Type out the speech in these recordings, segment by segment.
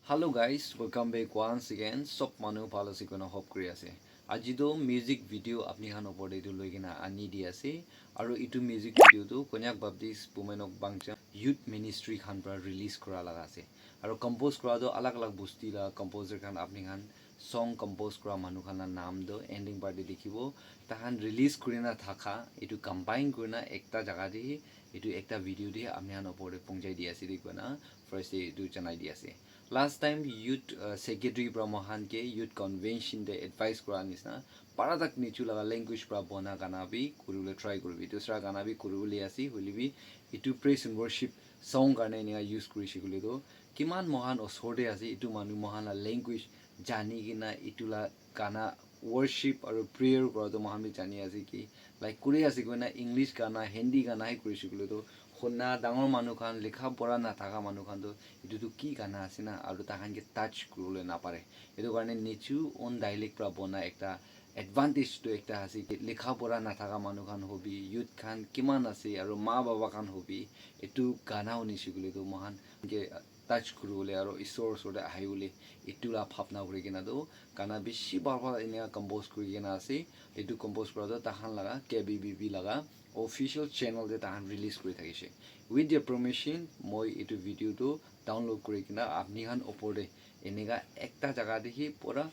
Hello guys, welcome back once again. Sop manu palo sikona hop kuri ase. Ajido music video apni han opor de loi kena ani di ase. Aro itu music video tu Konyak Baptist Women of Bangcha Youth Ministry khan pra release kora laga ase. Aro compose kora do alag alag busti la composer khan apni han song compose kora manu khan na naam do ending part de dikhibo. Tahan release kurina thaka itu combine kurina ekta jaga de itu ekta video de apni han opor de pongjai di ase dikona first day itu chanai di ase. Last time youth secretary Brahmahan ke youth convention de advice kura nisna paradak nichu laga language pra bona gana bi kurule try kurbi dusra gana bi kurule asi hulibi itu praise and worship song garne ni use kuri shikule do kiman mohan osode asi itu manu mohan la language jani gina itula gana worship or prayer kura do mohan bi jani asi ki like kuri asi gona english gana hindi gana hai kuri shikule do khonna dangor manu khan lekha pora na thaka manu khan to itu tu ki gana asina aru ta khan ke touch kurule na pare etu karne nichu on dialect pra bona ekta advantage to ekta ase ki lekha pora na thaka manu khan hobi youth khan kiman ase aru ma baba khan hobi etu gana oni shigule to mohan ke touch kurule aru isor sore ahule etu la phapna kuri kena do gana bishi baba enia compose kuri kena ase etu compose kora do ta khan laga KBBB laga official channel de tahan release kuri thakise with your permission moi etu video to download kuri kina apni han opor de enega ekta jaga dekhi pura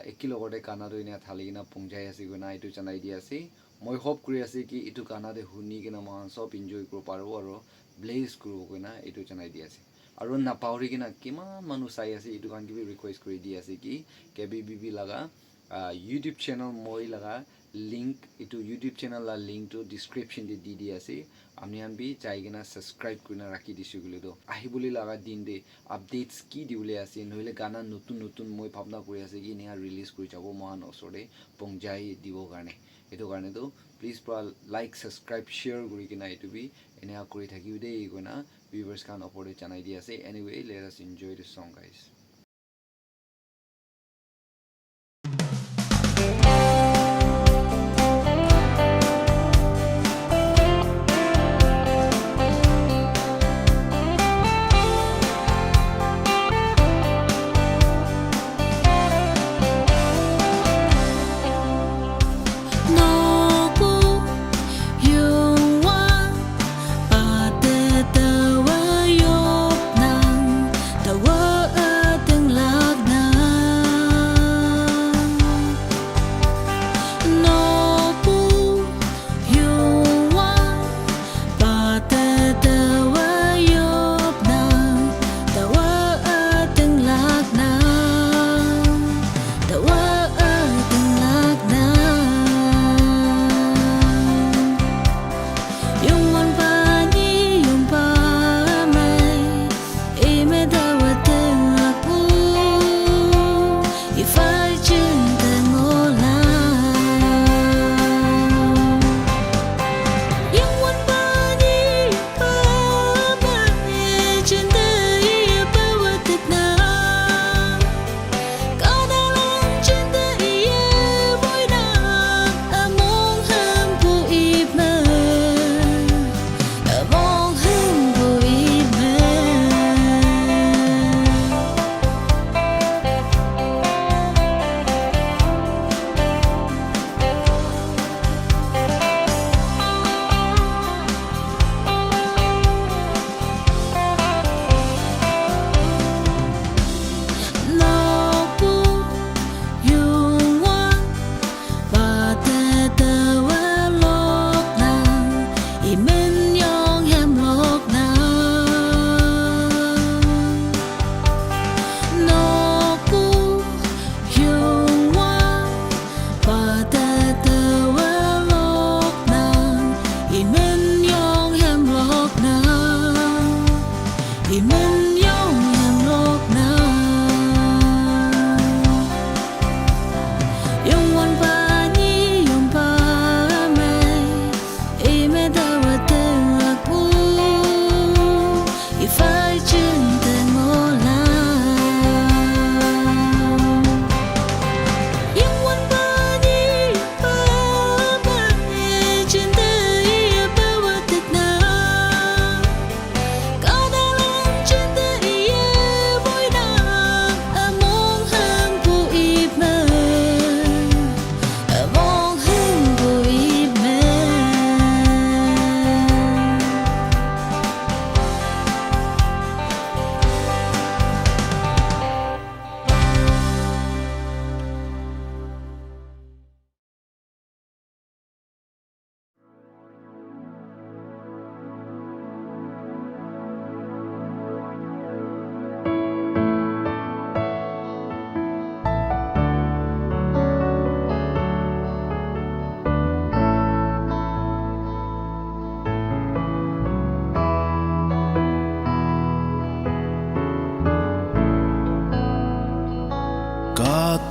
ekilogode kana do ina thali kina pungjai ase guna etu chanai di ase moi hope kuri ase ki etu kana de huni kina man sob enjoy kro paro aro blaze kro guna etu chanai di ase aro na pauri kina kiman manu sai ase etu kan ki request kuri di ase ki KBBB laga YouTube channel moi laga link itu YouTube channel la link to description de di ase amni han bi chaigena subscribe kurina rakhi disu gule do ahibuli laga din de updates ki diule ase noile gana notun moi bhabna kuri ase ki ne release kuri jabo mohan osore pongjai dibo garne etu garne do please like subscribe share kuri kina etu bi ene kuri thakiu de gona viewers kan opor de chanai di ase anyway let us enjoy the song guys.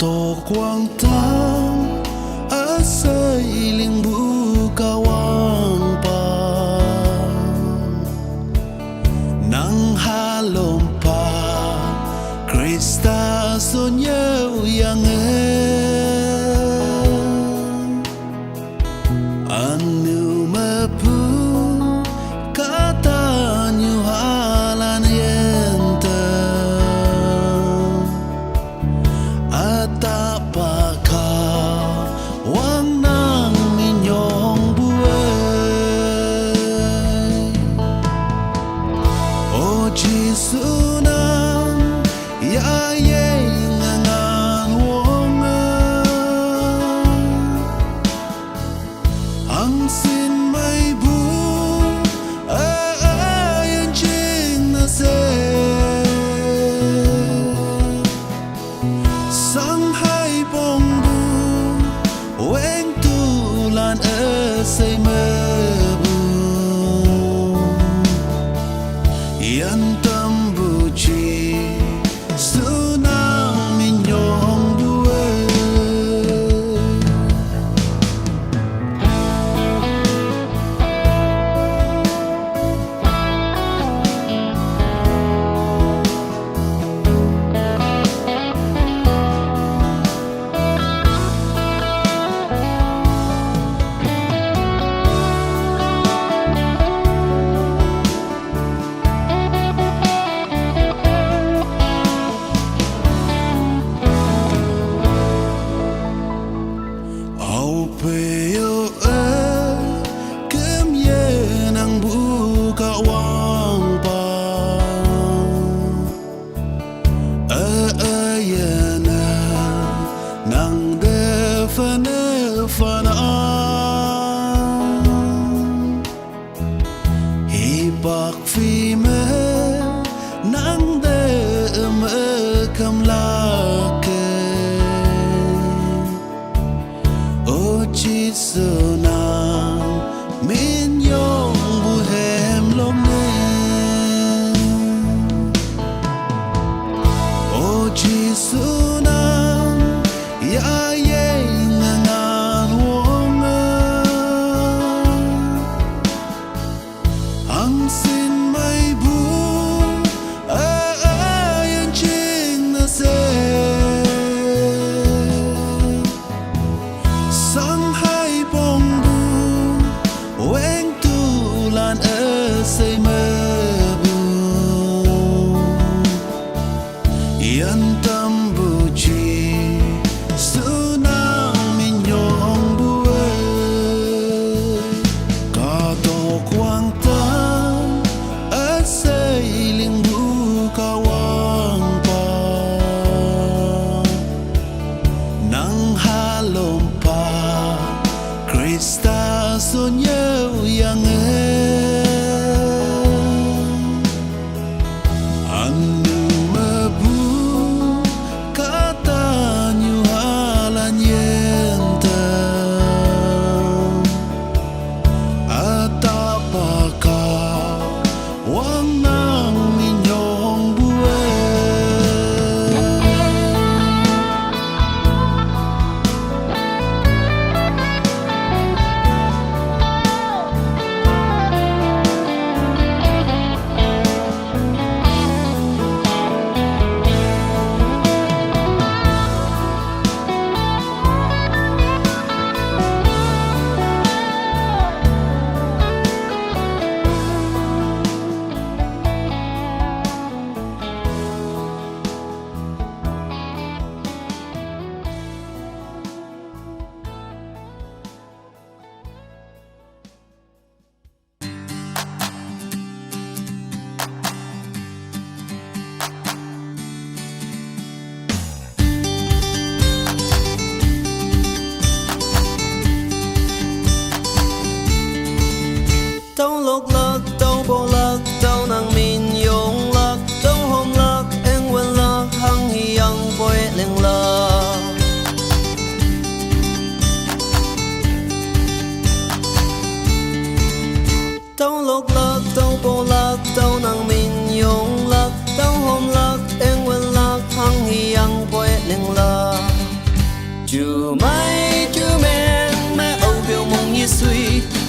tổ quang tang ở xây linh bu kawang pa nang halom pa Krista so nhau yang anu mapu kata nyu halan yenta atapaka wang nang minyong buai o Jisu nang ya ye ngang wong ang sin mai bu yan ching na se sang hai bong bu weng tu lan say mơ bu yan tâm bu chi su nang min yong bu au peo kem ye nang bu ka wang pa ye na nang de fana hi bak phi me nang de kam la ke o Jisu nang min yong bu hem lom ne o Jisu nang ya ye ngang wong ang sin mai bu yan ching na se sang hai bong bu weng tu lan say mơ bu yan tâm bu chi su nang min yong bu ka to quang tang ở xây linh bu kawang pa nang halom pa Krista so nhau yang anu mabu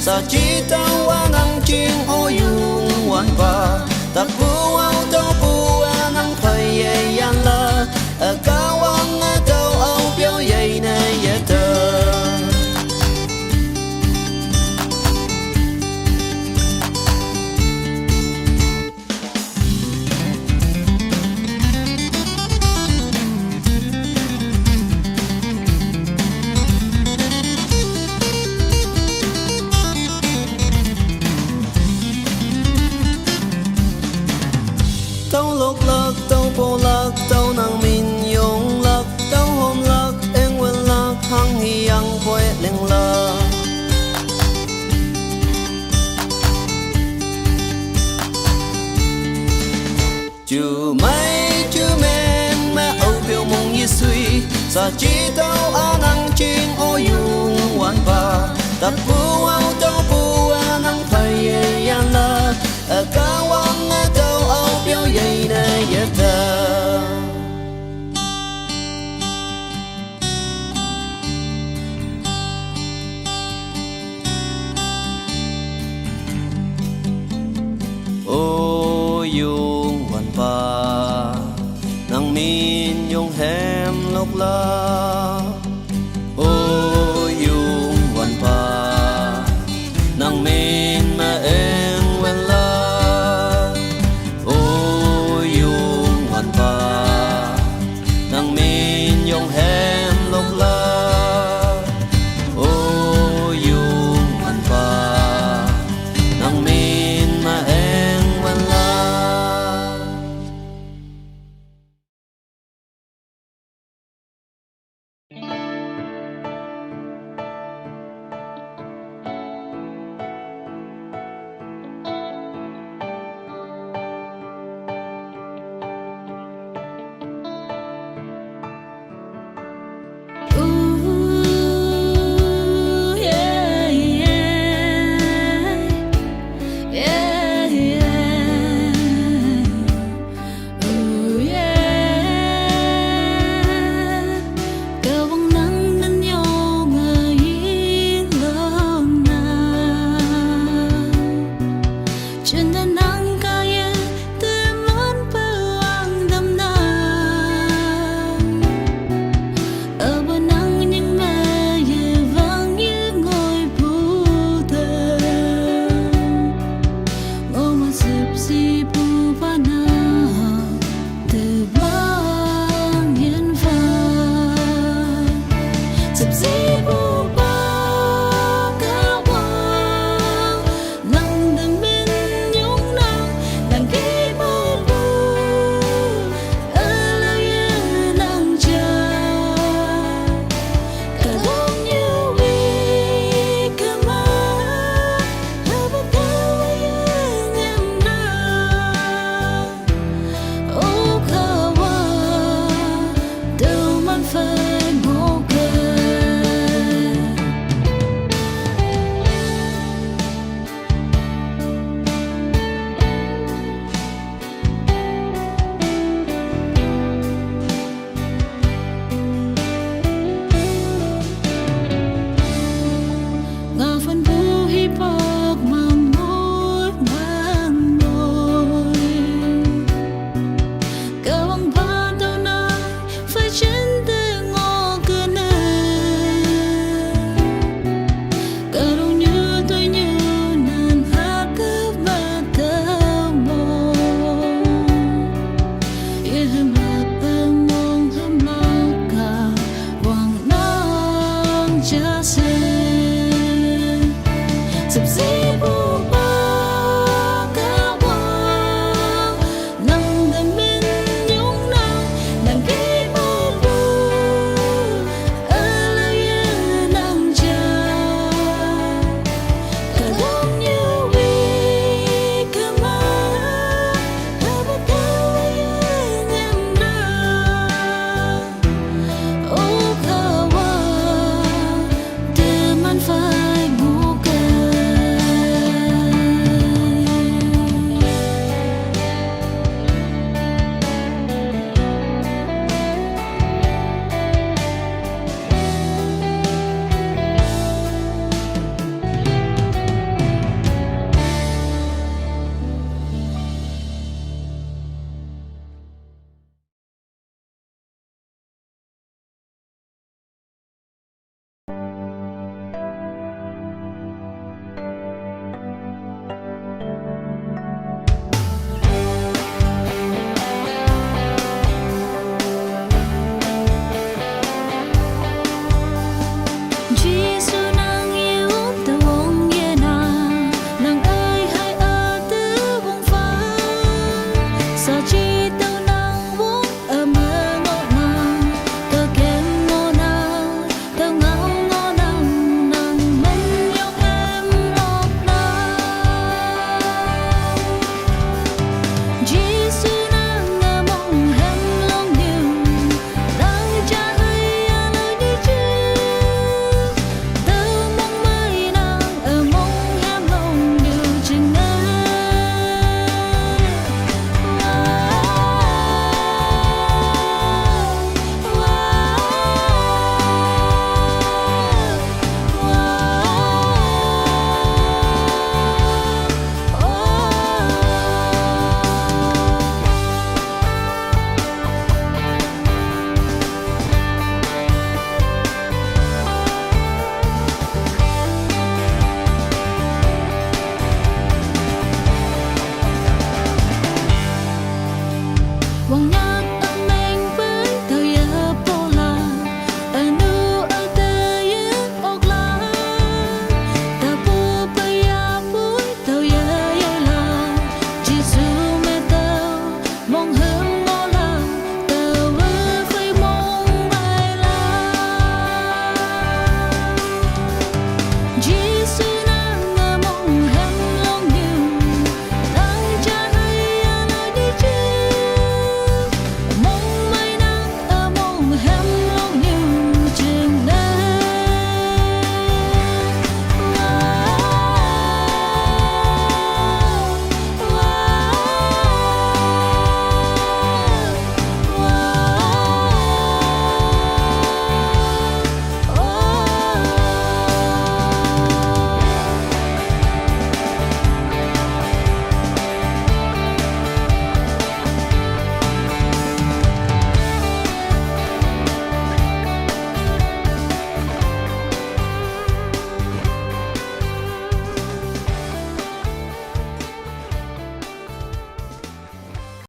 sa chỉ tao nang chinh ô yung wan ba ta pu ao tao pu nang phải ye yan la cao ang tao ao biểu ye này ye tơ tao lộc lắc tao po lắc tao nang min yong lắc tao hôm lắc em quên lắc hăng hi yang quay lên lắc chú mẹ âu biểu mong như suy sa chỉ tao nang chinh ô yung wan ba ta pu ao tao pu nang phải ye yan la cao ang tao âu biểu ye này ye ta ô yung wan ba nang min yung hem lộc la